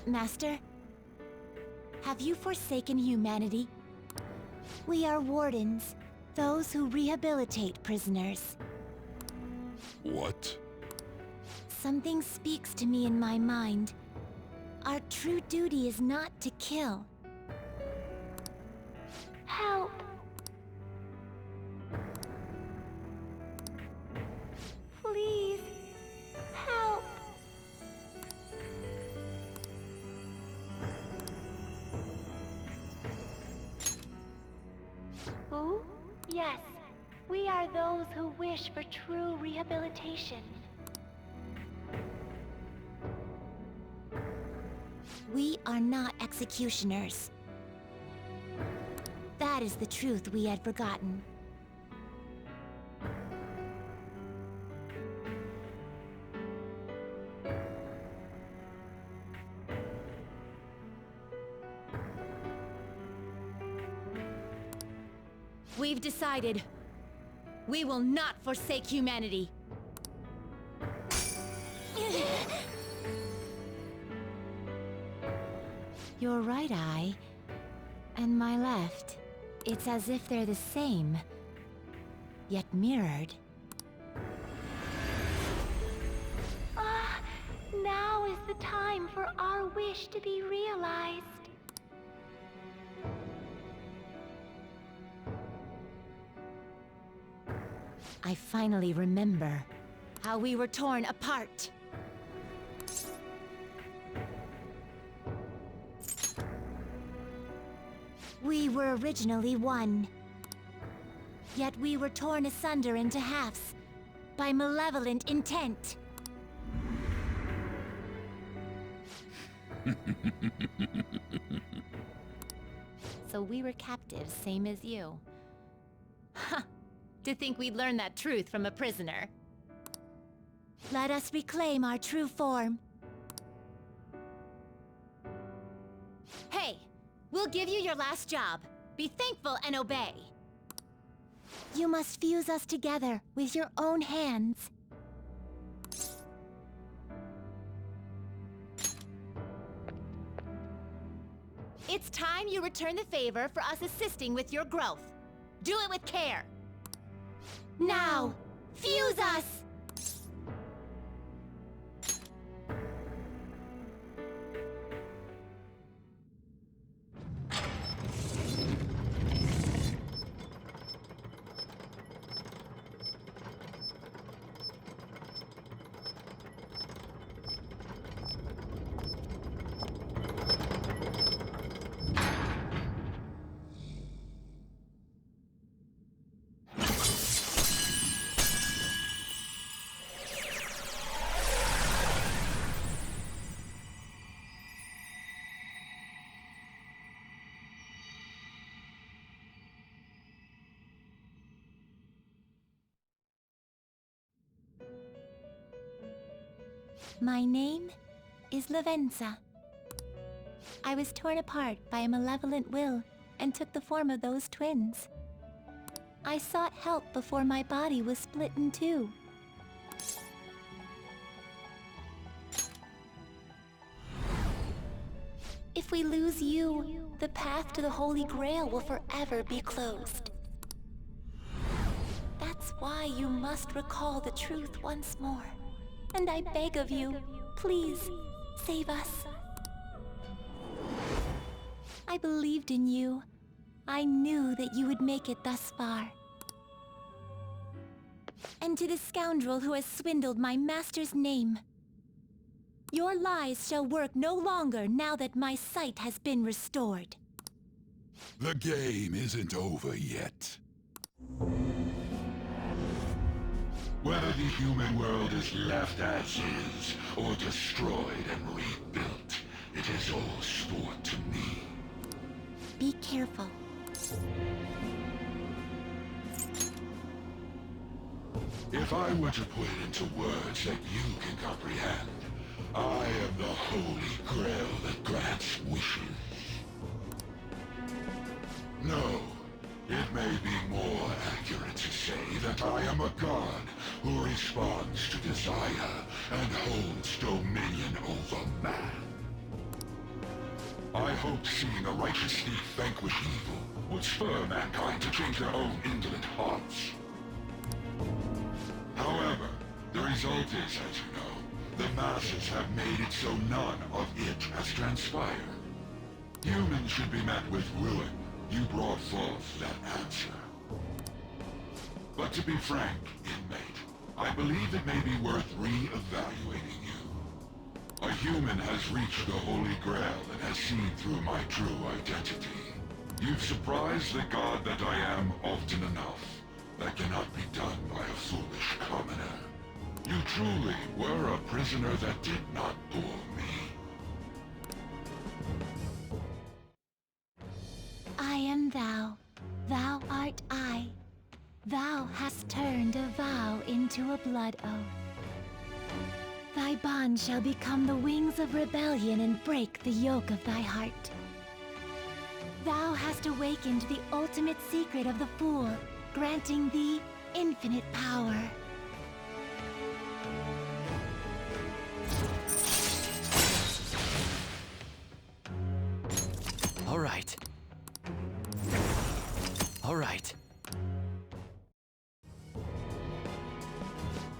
Master? Have you forsaken humanity? We are wardens, those who rehabilitate prisoners. What? Something speaks to me in my mind. Our true duty is not to kill. Help! Please, help! Who? Yes, we are those who wish for true rehabilitation. We are not executioners. That is the truth we had forgotten. We've decided. We will not forsake humanity. Your right eye and my left. It's as if they're the same, yet mirrored. Now is the time for our wish to be realized. I finally remember how we were torn apart. We were originally one. Yet we were torn asunder into halves by malevolent intent. So we were captives, same as you. Ha! To think we'd learn that truth from a prisoner. Let us reclaim our true form. Hey! We'll give you your last job. Be thankful and obey. You must fuse us together with your own hands. It's time you return the favor for us assisting with your growth. Do it with care. Now, fuse us! My name is Lavenza. I was torn apart by a malevolent will and took the form of those twins. I sought help before my body was split in two. If we lose you, the path to the Holy Grail will forever be closed. That's why you must recall the truth once more. And I beg of you, please, save us. I believed in you. I knew that you would make it thus far. And to the scoundrel who has swindled my master's name, your lies shall work no longer now that my sight has been restored. The game isn't over yet. Whether the human world is left as is, or destroyed and rebuilt, it is all sport to me. Be careful. If I were to put it into words that you can comprehend, I am the Holy Grail that grants wishes. No, it may be more accurate to say that I am a god who responds to desire and holds dominion over man. hoped seeing a righteous thief vanquish evil would spur mankind to change their own indolent hearts. However, the result is, as you know, the masses have made it so none of it has transpired. Humans should be met with ruin. You brought forth that answer. But to be frank, inmate, I believe it may be worth re-evaluating you. A human has reached the Holy Grail and has seen through my true identity. You've surprised the god that I am often enough. That cannot be done by a foolish commoner. You truly were a prisoner that did not bore me. I am thou. Thou art I. Thou hast turned a vow into a blood oath. Thy bond shall become the wings of rebellion and break the yoke of thy heart. Thou hast awakened the ultimate secret of the Fool, granting thee infinite power. All right. All right.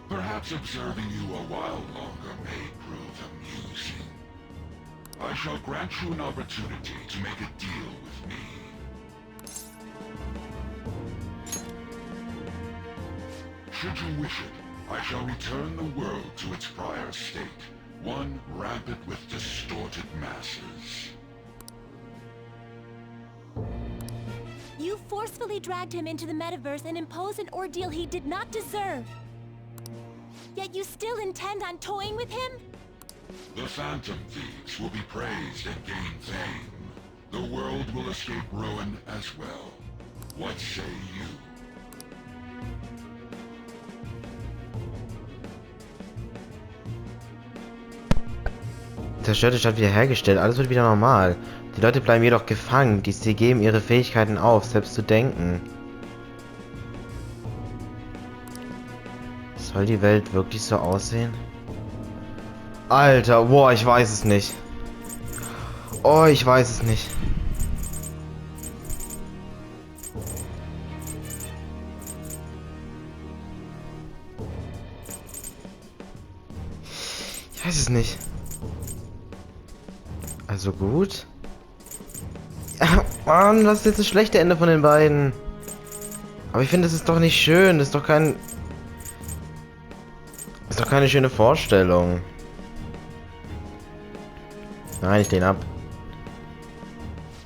Perhaps observing you a while longer may prove amusing. I shall grant you an opportunity to make a deal with me. Should you wish it, I shall return the world to its prior state, one rampant with distorted masses. You forcefully dragged him into the metaverse and imposed an ordeal he did not deserve. Yet you still intend on toying with him? The Phantom Thieves will be praised and gain fame. The world will escape ruin as well. What say you? Zerstörte Stadt wiederhergestellt, alles wird wieder normal. Die Leute bleiben jedoch gefangen, sie geben ihre Fähigkeiten auf, selbst zu denken. Soll die Welt wirklich so aussehen? Alter, boah, ich weiß es nicht. Oh, ich weiß es nicht. Ich weiß es nicht. Also gut. Ja, Mann, das ist jetzt das schlechte Ende von den beiden. Aber ich finde, das ist doch nicht schön. Das ist doch kein... Das ist doch keine schöne Vorstellung. Nein, ich lehne ab.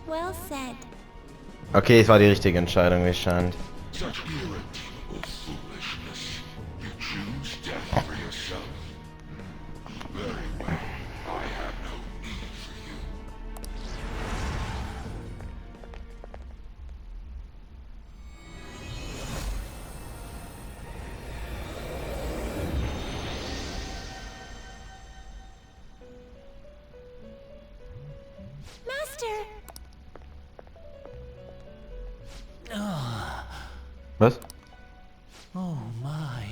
Well said. Okay, es war die richtige Entscheidung, wie es scheint. Such irredeemable foolishness. You choose death for yourself. Very well. I have no need for you. Master! Was? Oh my.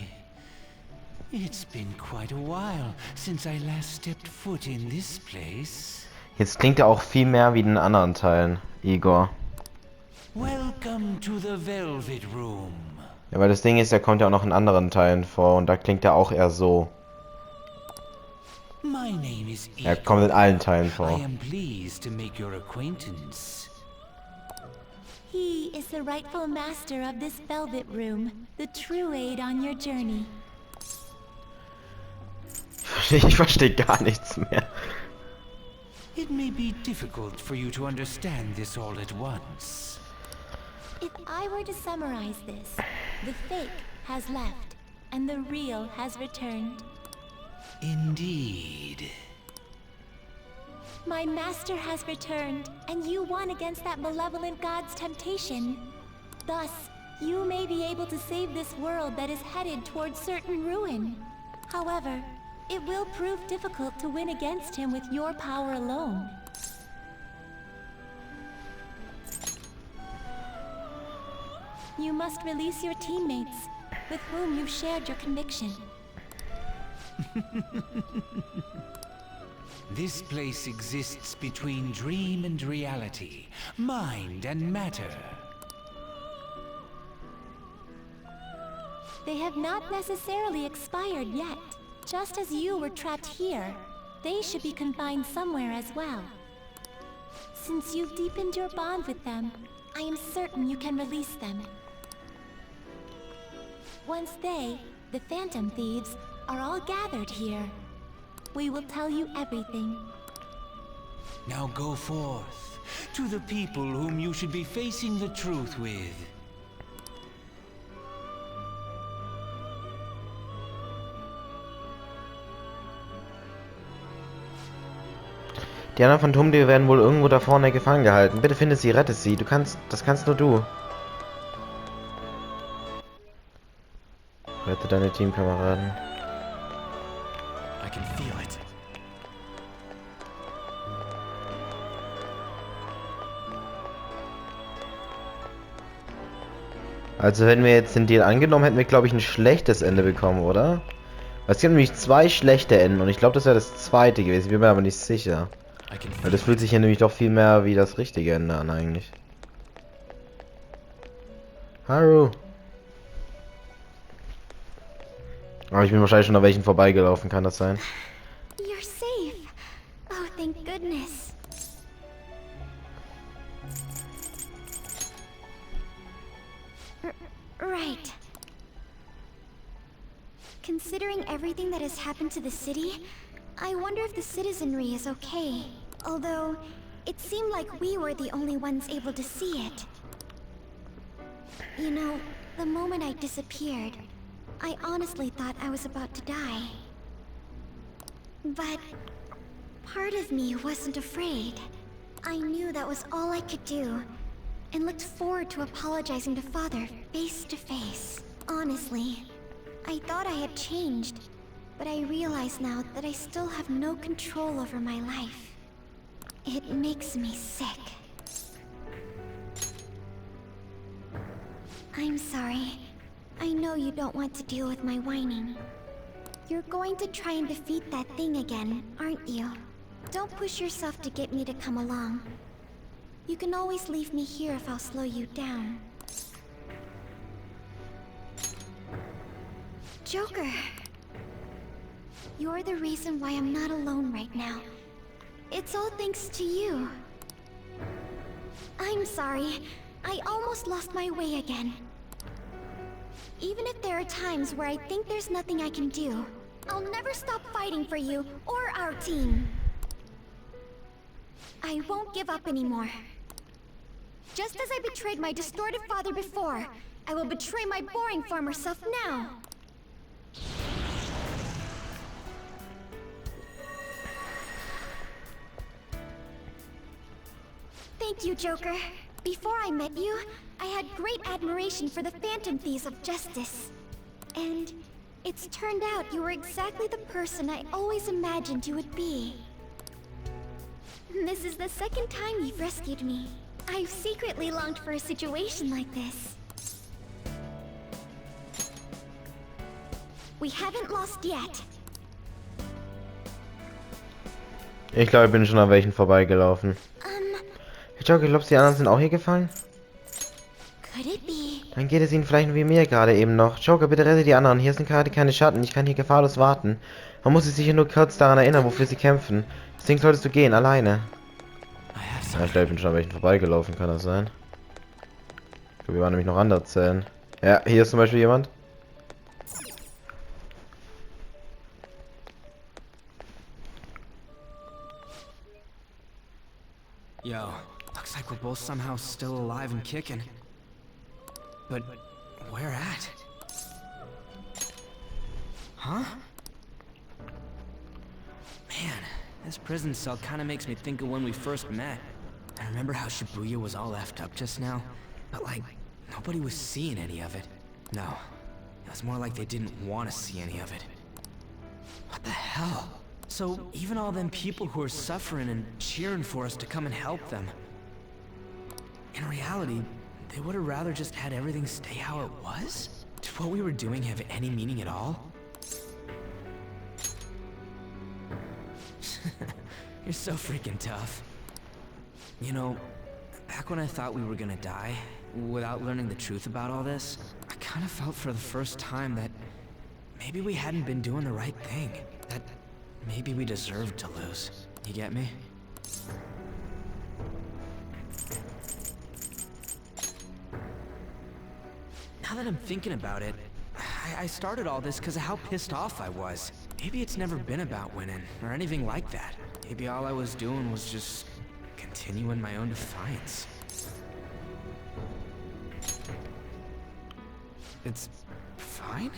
It's been quite a while since I last stepped foot in this place. Jetzt klingt er auch viel mehr wie in den anderen Teilen, Igor. Welcome to the Velvet Room. Ja, weil das Ding ist, er kommt ja auch noch in anderen Teilen vor und da klingt er auch eher so. My name is Er kommt in allen Teilen I vor. am pleased to make your acquaintance. He is the rightful master of this velvet room, the true aid on your journey. Ich verstehe gar nichts mehr. It may be difficult for you to understand this all at once. If I were to summarize this, the fake has left, and the real has returned. Indeed. My master has returned, and you won against that malevolent god's temptation. Thus, you may be able to save this world that is headed towards certain ruin. However, it will prove difficult to win against him with your power alone. You must release your teammates, with whom you've shared your conviction. This place exists between dream and reality, mind and matter. They have not necessarily expired yet. Just as you were trapped here, they should be confined somewhere as well. Since you've deepened your bond with them, I am certain you can release them. Once they, the Phantom Thieves, are all gathered here, we will tell you everything. Now go forth, to the people whom you should be facing the truth with. Die anderen Phantomdiebe werden wohl irgendwo da vorne gefangen gehalten. Bitte finde sie, rette sie. Das kannst nur du. Rette deine Teamkameraden. I can feel it. Also wenn wir jetzt den Deal angenommen, hätten wir, glaube ich, ein schlechtes Ende bekommen, oder? Es gibt nämlich 2 schlechte Enden und ich glaube, das wäre das zweite gewesen. Ich bin mir aber nicht sicher. Weil das fühlt sich hier nämlich doch viel mehr wie das richtige Ende an, eigentlich. Haru. Aber ich bin wahrscheinlich schon an welchen vorbeigelaufen, kann das sein? You're safe. Oh, thank goodness. Right. Considering everything that has happened to the city, I wonder if the citizenry is okay. Although, it seemed like we were the only ones able to see it. You know, the moment I disappeared, I honestly thought I was about to die. But part of me wasn't afraid. I knew that was all I could do, and looked forward to apologizing to Father face to face. Honestly, I thought I had changed, but I realize now that I still have no control over my life. It makes me sick. I'm sorry. I know you don't want to deal with my whining. You're going to try and defeat that thing again, aren't you? Don't push yourself to get me to come along. You can always leave me here if I'll slow you down. Joker! You're the reason why I'm not alone right now. It's all thanks to you. I'm sorry. I almost lost my way again. Even if there are times where I think there's nothing I can do, I'll never stop fighting for you or our team. I won't give up anymore. Just as I betrayed my distorted father before, I will betray my boring farmer self now. Thank you, Joker. Before I met you, I had great admiration for the Phantom Thieves of Justice. And it's turned out you were exactly the person I always imagined you would be. This is the second time you've rescued me. I've secretly longed for a situation like this. We haven't lost yet. Ich glaube, ich bin schon an welchen vorbeigelaufen. Joker, glaubst du, die anderen sind auch hier gefallen? Could it be? Dann geht es ihnen vielleicht wie mir gerade eben noch. Joker, bitte rette die anderen. Hier sind gerade keine Schatten. Ich kann hier gefahrlos warten. Man muss sich sicher nur kurz daran erinnern, wofür sie kämpfen. Deswegen solltest du gehen, alleine. Ja, ich glaube, ich bin schon an welchen vorbeigelaufen, kann das sein? Ich glaube, wir waren nämlich noch andere Zellen. Ja, hier ist zum Beispiel jemand. Yo, looks like we're both somehow still alive and kicking. But where at? Huh? Man, this prison cell kind of makes me think of when we first met. I remember how Shibuya was all effed up just now, but like, nobody was seeing any of it. No, it was more like they didn't want to see any of it. What the hell? So, even all them people who are suffering and cheering for us to come and help them. In reality, they would have rather just had everything stay how it was? Did what we were doing have any meaning at all? You're so freaking tough. You know, back when I thought we were gonna die, without learning the truth about all this, I kind of felt for the first time that maybe we hadn't been doing the right thing. That maybe we deserved to lose. You get me? Now that I'm thinking about it, I started all this because of how pissed off I was. Maybe it's never been about winning, or anything like that. Maybe all I was doing was just continuing my own defiance. It's fine?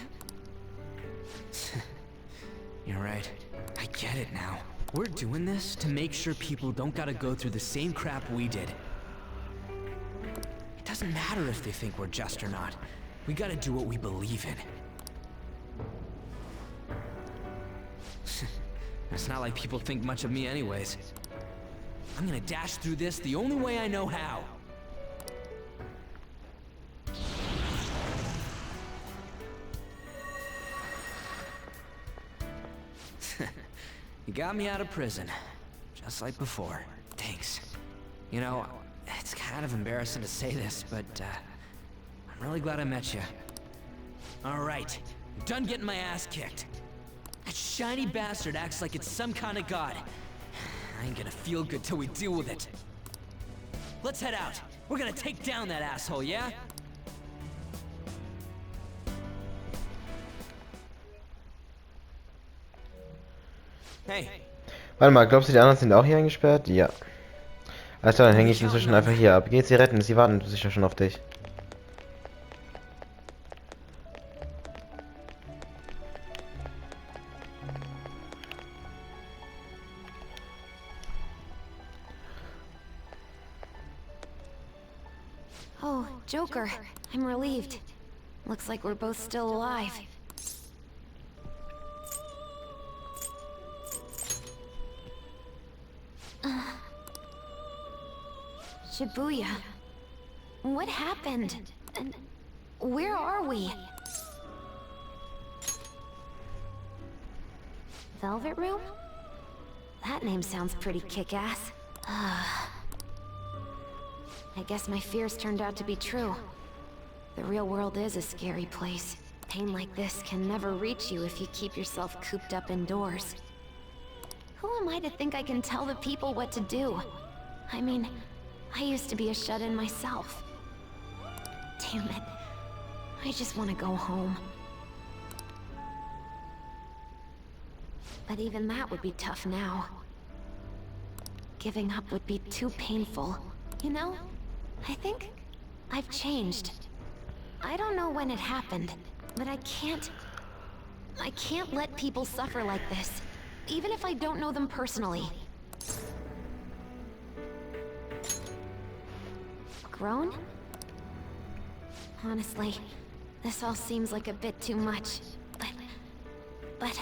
You're right. I get it now. We're doing this to make sure people don't gotta go through the same crap we did. It doesn't matter if they think we're just or not. We gotta do what we believe in. It's not like people think much of me anyways. I'm gonna dash through this the only way I know how. You got me out of prison, just like before. Thanks. You know, it's kind of embarrassing to say this, but I'm really glad I met you. All right, I'm done getting my ass kicked. That shiny bastard acts like it's some kind of god. I ain't gonna feel good till we deal with it. Let's head out. We're gonna take down that asshole, yeah? Hey. Warte mal, glaubst du, die anderen sind auch hier eingesperrt? Ja. Alles klar, dann hänge ich inzwischen einfach hier ab. Geh sie retten, sie warten sicher schon auf dich. Oh, Joker, I'm relieved. Looks like we're both still alive. Shibuya. What happened? And where are we? Velvet Room? That name sounds pretty kick-ass. I guess my fears turned out to be true. The real world is a scary place. Pain like this can never reach you if you keep yourself cooped up indoors. Who am I to think I can tell the people what to do? I mean, I used to be a shut-in myself. Damn it. I just want to go home. But even that would be tough now. Giving up would be too painful. You know, I think I've changed. I don't know when it happened, but I can't let people suffer like this, even if I don't know them personally. Grown? Honestly, this all seems like a bit too much, but...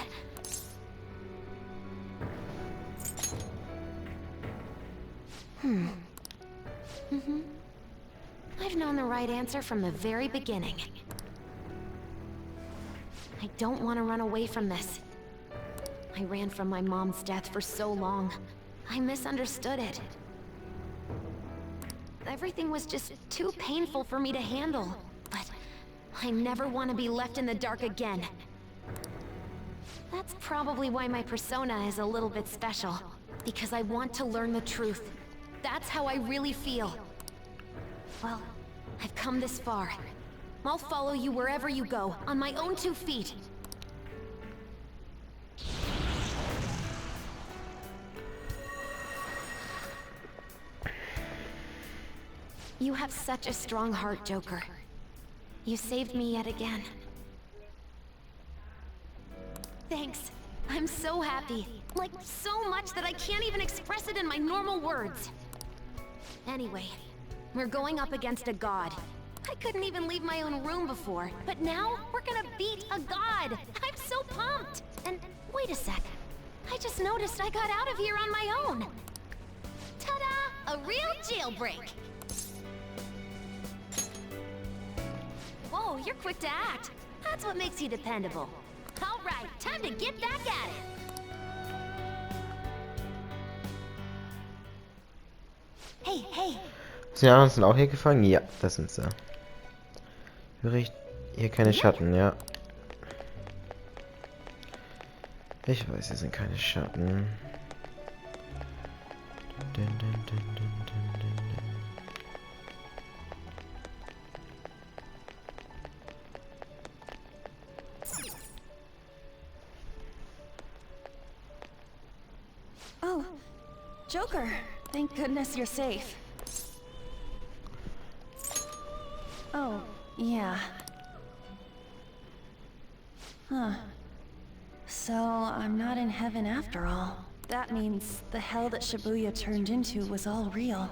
I've known the right answer from the very beginning. I don't want to run away from this. I ran from my mom's death for so long. I misunderstood it. Everything was just too painful for me to handle. But I never want to be left in the dark again. That's probably why my persona is a little bit special. Because I want to learn the truth. That's how I really feel. Well, I've come this far. I'll follow you wherever you go, on my own 2 feet. You have such a strong heart, Joker. You saved me yet again. Thanks. I'm so happy. Like, so much that I can't even express it in my normal words. Anyway, we're going up against a god. I couldn't even leave my own room before, but now we're gonna beat a god! I'm so pumped! And wait a sec. I just noticed I got out of here on my own. Ta-da! A real jailbreak! Whoa, you're quick to act. That's what makes you dependable. All right, time to get back at it. Hey, hey. Sind die anderen sind auch hier gefangen? Ja, das sind sie. Höre ich hier keine Schatten, ja. Ich weiß, hier sind keine Schatten. Dun, dun, dun, dun, dun, dun, dun. Oh, Joker. Thank goodness you're safe. Oh, yeah. Huh. So, I'm not in heaven after all. That means the hell that Shibuya turned into was all real.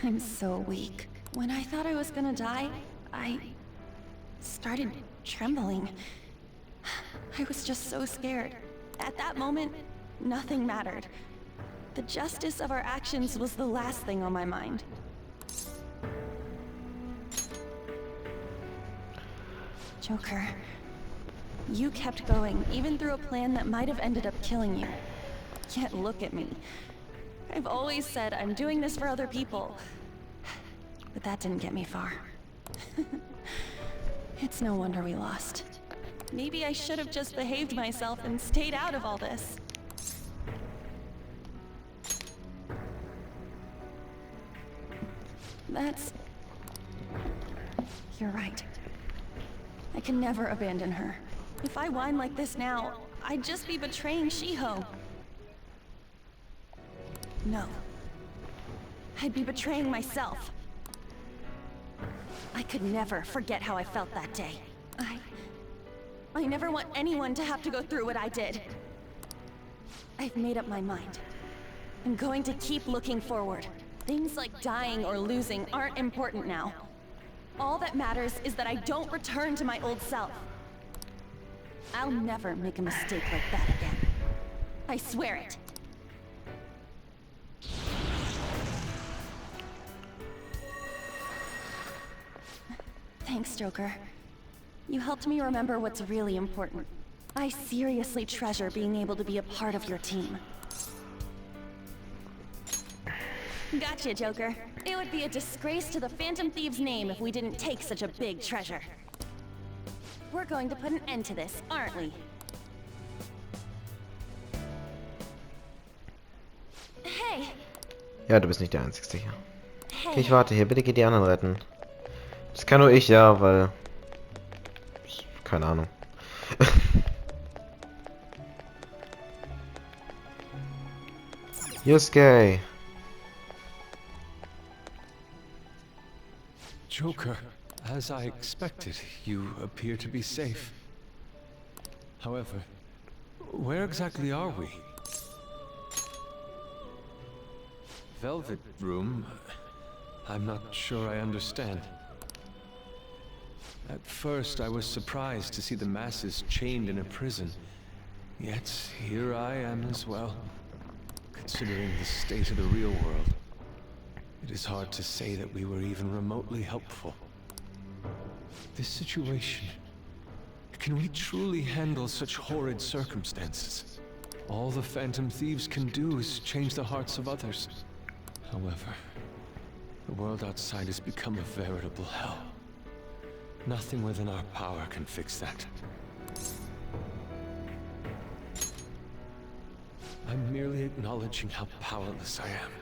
I'm so weak. When I thought I was gonna die, I started trembling. I was just so scared. At that moment, nothing mattered. The justice of our actions was the last thing on my mind. Joker, you kept going, even through a plan that might have ended up killing you. Yet look at me. I've always said I'm doing this for other people. But that didn't get me far. It's no wonder we lost. Maybe I should have just behaved myself and stayed out of all this. You're right. I can never abandon her. If I whine like this now, I'd just be betraying Shiho. No. I'd be betraying myself. I could never forget how I felt that day. I never want anyone to have to go through what I did. I've made up my mind. I'm going to keep looking forward. Things like dying or losing aren't important now. All that matters is that I don't return to my old self. I'll never make a mistake like that again. I swear it. Thanks, Joker. You helped me remember what's really important. I seriously treasure being able to be a part of your team. Gotcha, Joker. It would be a disgrace to the Phantom Thieves' name if we didn't take such a big treasure. We're going to put an end to this, aren't we? Hey! Ja, du bist nicht der Einzige hier. Hey. Okay, ich warte hier. Bitte geht die anderen retten. Das kann nur ich, ja, weil... Keine Ahnung. Yusuke! Joker, as I expected, you appear to be safe. However, where exactly are we? Velvet Room? I'm not sure I understand. At first, I was surprised to see the masses chained in a prison. Yet, here I am as well. Considering the state of the real world, it is hard to say that we were even remotely helpful. This situation... Can we truly handle such horrid circumstances? All the Phantom Thieves can do is change the hearts of others. However, the world outside has become a veritable hell. Nothing within our power can fix that. I'm merely acknowledging how powerless I am.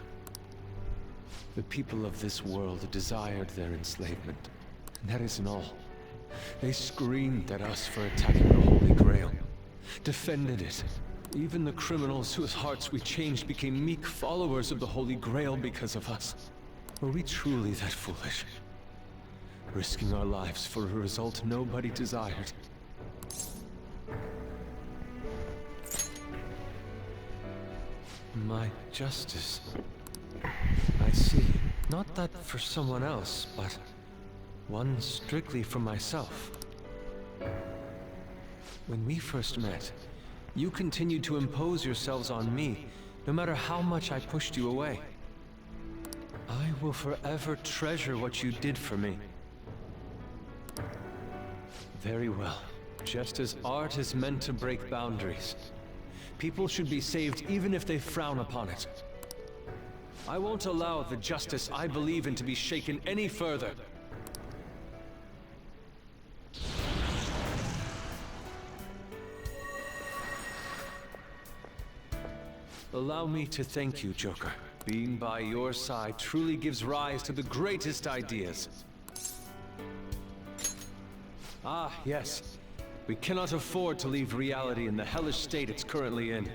The people of this world desired their enslavement, and that isn't all. They screamed at us for attacking the Holy Grail, defended it. Even the criminals whose hearts we changed became meek followers of the Holy Grail because of us. Were we truly that foolish? Risking our lives for a result nobody desired. My justice. I see. Not that for someone else, but one strictly for myself. When we first met, you continued to impose yourselves on me, no matter how much I pushed you away. I will forever treasure what you did for me. Very well. Just as art is meant to break boundaries, People should be saved even if they frown upon it. I won't allow the justice I believe in to be shaken any further. Allow me to thank you, Joker. Being by your side truly gives rise to the greatest ideas. Ah, yes. We cannot afford to leave reality in the hellish state it's currently in.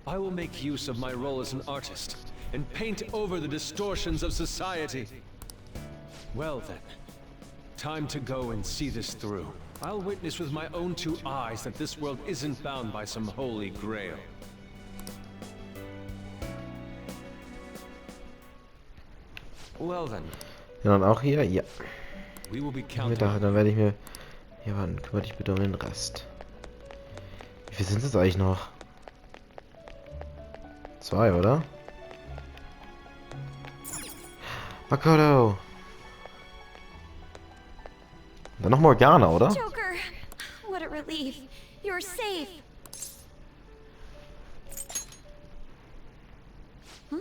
I will make use of my role as an artist, and paint over the distortions of society. Well then, time to go and see this through. I'll witness with my own two eyes that this world isn't bound by some holy grail. Well then. Ja, und auch hier, ja. We will be Ich counting. dachte, dann werde ich mir... Ja, wann kümmere dich bitte um den Rest. Wie viel sind es eigentlich noch? 2, oder? Makoto! Dann noch Morgana, oder? Joker, what a relief. You're safe. Huh?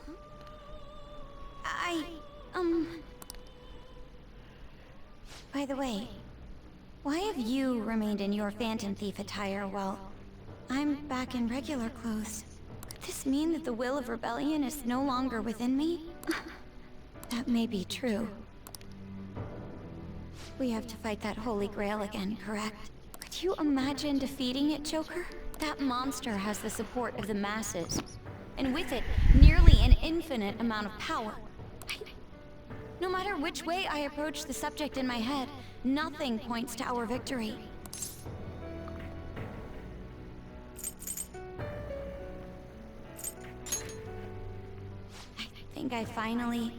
By the way, why have you remained in your Phantom Thief attire while I'm back in regular clothes? Could this mean that the will of rebellion is no longer within me? That may be true. We have to fight that Holy Grail again, correct? Could you imagine defeating it, Joker? That monster has the support of the masses, and with it, nearly an infinite amount of power. No matter which way I approach the subject in my head, nothing points to our victory. I think I finally,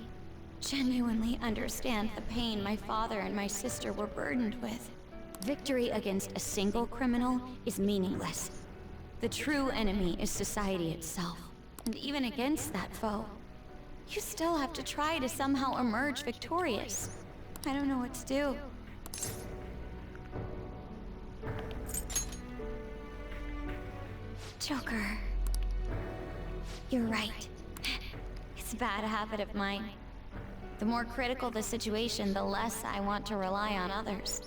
genuinely understand the pain my father and my sister were burdened with. Victory against a single criminal is meaningless. The true enemy is society itself. And even against that foe, you still have to try to somehow emerge victorious. I don't know what to do. Joker. You're right. It's a bad habit of mine. The more critical the situation, the less I want to rely on others.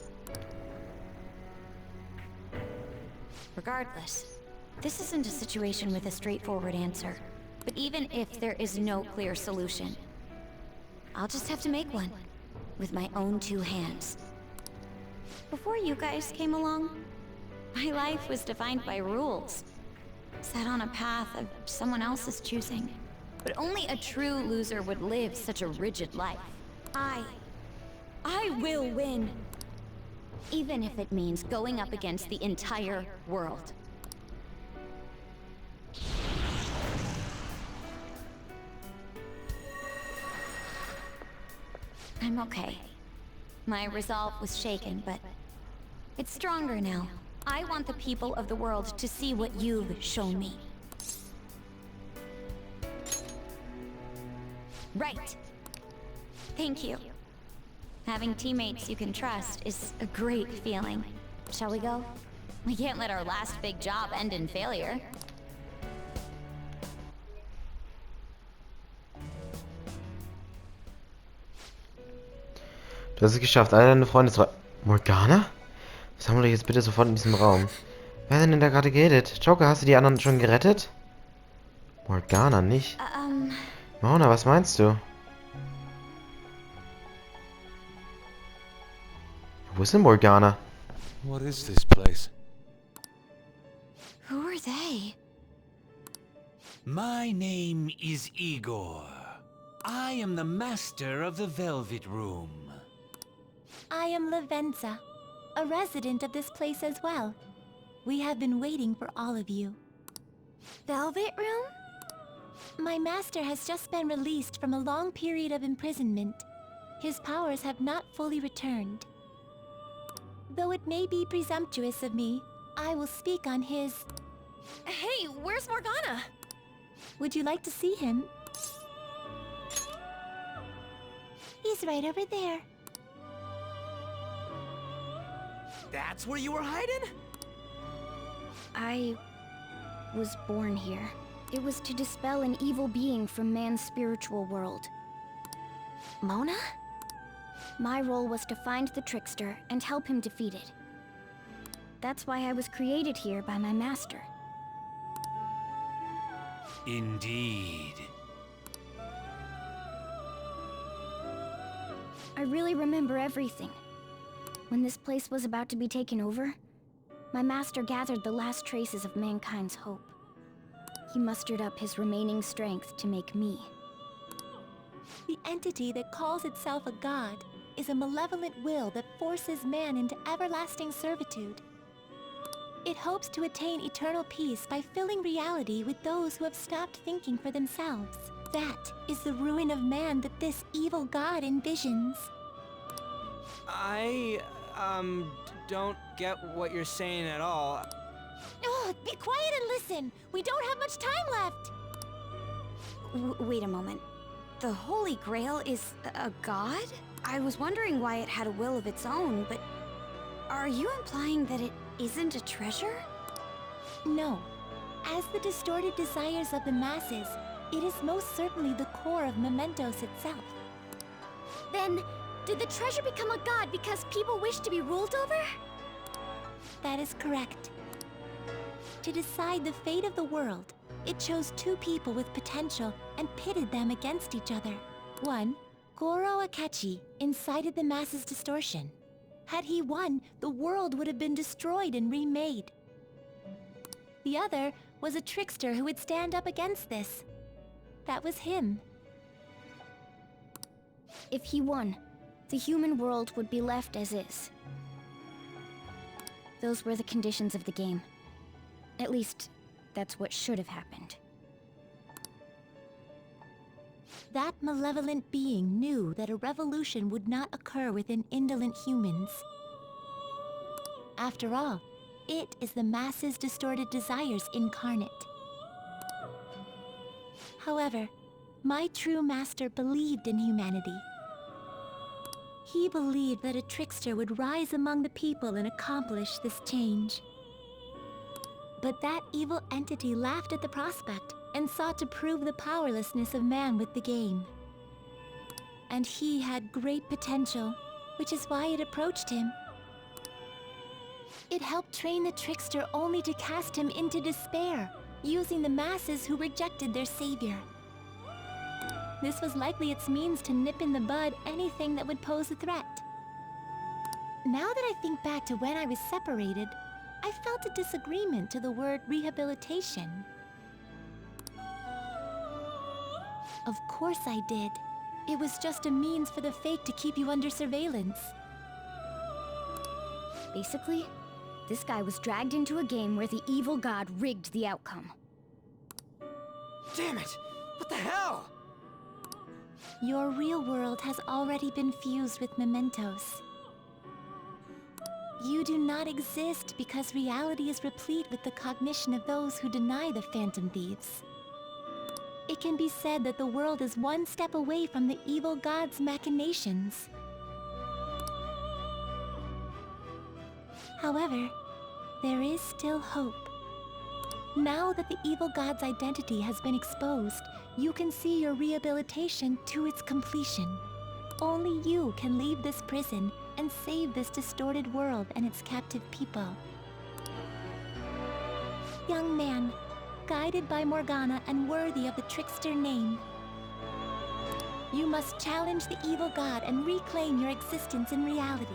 Regardless, this isn't a situation with a straightforward answer. But even if there is no clear solution, I'll just have to make one, with my own two hands. Before you guys came along, my life was defined by rules, set on a path of someone else's choosing. But only a true loser would live such a rigid life. I will win. Even if it means going up against the entire world. I'm okay. My resolve was shaken, but it's stronger now. I want the people of the world to see what you've shown me. Right. Thank you. Having teammates you can trust is a great feeling. Shall we go? We can't let our last big job end in failure. Du hast es geschafft. Alle deine Freunde ist... Morgana? Sammle dich jetzt bitte sofort in diesem Raum. Wer hat denn da gerade geredet? Joker, hast du die anderen schon gerettet? Morgana nicht. Mona, was meinst du? Wo ist denn Morgana? What is this place? Who are they? My name is Igor. I am the master of the Velvet Room. I am Lavenza, a resident of this place as well. We have been waiting for all of you. Velvet Room? My master has just been released from a long period of imprisonment. His powers have not fully returned. Though it may be presumptuous of me, I will speak on his... Hey, where's Morgana? Would you like to see him? He's right over there. That's where you were hiding? I was born here. It was to dispel an evil being from man's spiritual world. Mona? My role was to find the trickster and help him defeat it. That's why I was created here by my master. Indeed. I really remember everything. When this place was about to be taken over, my master gathered the last traces of mankind's hope. He mustered up his remaining strength to make me. The entity that calls itself a god is a malevolent will that forces man into everlasting servitude. It hopes to attain eternal peace by filling reality with those who have stopped thinking for themselves. That is the ruin of man that this evil god envisions. I, don't get what you're saying at all. Oh, be quiet and listen! We don't have much time left! Wait a moment. The Holy Grail is a god? I was wondering why it had a will of its own, but are you implying that it isn't a treasure? No. As the distorted desires of the masses, it is most certainly the core of Mementos itself. Then, did the treasure become a god because people wish to be ruled over? That is correct. To decide the fate of the world, it chose two people with potential and pitted them against each other. One, Goro Akechi, incited the masses' distortion. Had he won, the world would have been destroyed and remade. The other was a trickster who would stand up against this. That was him. If he won, the human world would be left as is. Those were the conditions of the game. At least, that's what should have happened. That malevolent being knew that a revolution would not occur within indolent humans. After all, it is the masses' distorted desires incarnate. However, my true master believed in humanity. He believed that a trickster would rise among the people and accomplish this change. But that evil entity laughed at the prospect and sought to prove the powerlessness of man with the game. And he had great potential, which is why it approached him. It helped train the trickster only to cast him into despair, using the masses who rejected their savior. This was likely its means to nip in the bud anything that would pose a threat. Now that I think back to when I was separated, I felt a disagreement to the word rehabilitation. Of course I did. It was just a means for the fake to keep you under surveillance. Basically, this guy was dragged into a game where the evil god rigged the outcome. Damn it! What the hell? Your real world has already been fused with Mementos. You do not exist because reality is replete with the cognition of those who deny the Phantom Thieves. It can be said that the world is one step away from the evil god's machinations. However, there is still hope. Now that the evil god's identity has been exposed, you can see your rehabilitation to its completion. Only you can leave this prison and save this distorted world and its captive people. Young man, guided by Morgana and worthy of the trickster name, you must challenge the evil god and reclaim your existence in reality.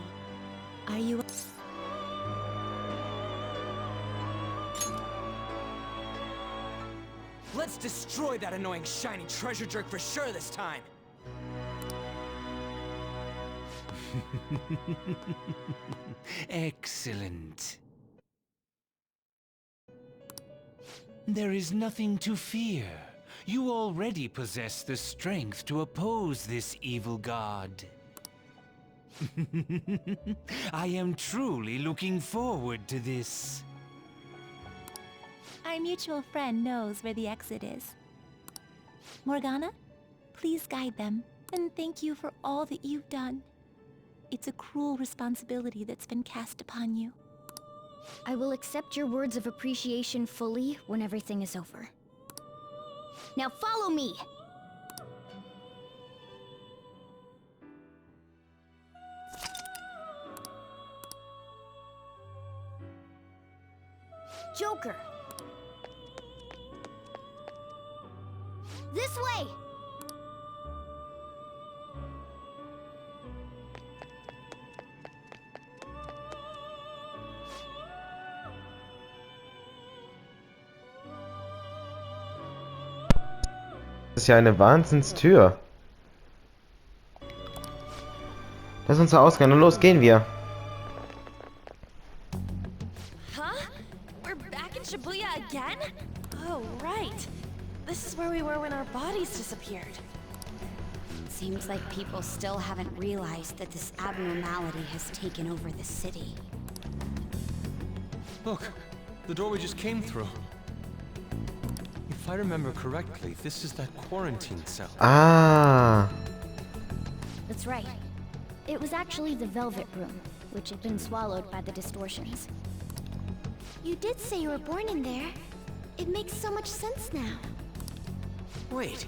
Are you... Let's destroy that annoying shiny treasure jerk for sure this time! Excellent. There is nothing to fear. You already possess the strength to oppose this evil god. I am truly looking forward to this. Our mutual friend knows where the exit is. Morgana, please guide them, and thank you for all that you've done. It's a cruel responsibility that's been cast upon you. I will accept your words of appreciation fully when everything is over. Now follow me! Joker! This way! Das ist ja eine Wahnsinnstür. Das ist unser Ausgang. Und los, gehen wir. Huh? We're back in Shibuya again? Oh, right. This is where we were when our bodies disappeared. Seems like people still haven't realized that this abnormality has taken over the city. Look, the door we just came through. If I remember correctly, this is that quarantine cell. Ah. That's right. It was actually the Velvet Room, which had been swallowed by the distortions. You did say you were born in there. It makes so much sense now. Wait,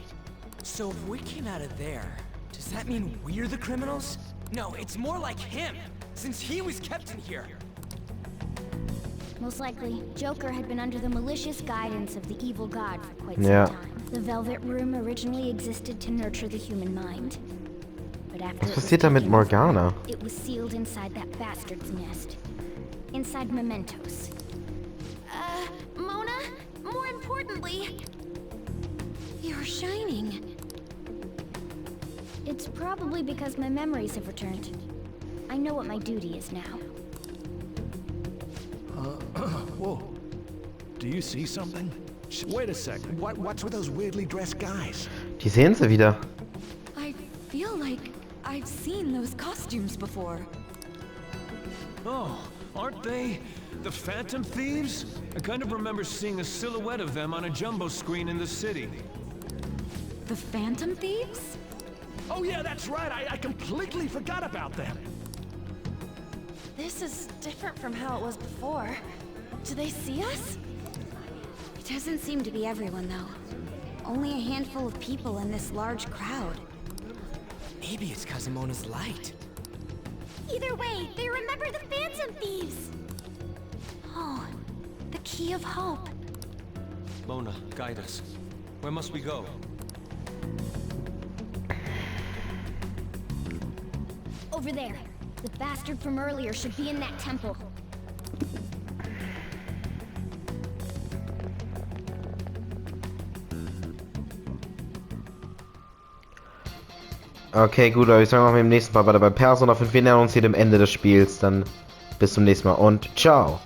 so if we came out of there, does that mean we're the criminals? No, it's more like him, since he was kept in here. Most likely, Joker had been under the malicious guidance of the evil god for quite some Yeah. time. The Velvet Room originally existed to nurture the human mind. But after Was passiert da mit Morgana? it was sealed inside that bastard's nest. Inside mementos. Mona, more importantly, you're shining. It's probably because my memories have returned. I know what my duty is now. Whoa. Do you see something? Wait a sec. What's with those weirdly dressed guys? Die sehen sie wieder. I feel like I've seen those costumes before. Oh, aren't they the Phantom Thieves? I kind of remember seeing a silhouette of them on a jumbo screen in the city. The Phantom Thieves? Oh yeah, that's right. I completely forgot about them. This is different from how it was before. Do they see us? It doesn't seem to be everyone, though. Only a handful of people in this large crowd. Maybe it's Kazumona's light. Either way, they remember the Phantom Thieves. Oh, the Key of Hope. Mona, guide us. Where must we go? Over there. The bastard from earlier should be in that temple. Okay, gut, aber ich sage mal im nächsten Part weiter bei Persona 5. Wir nähern uns hier dem Ende des Spiels. Dann bis zum nächsten Mal und ciao.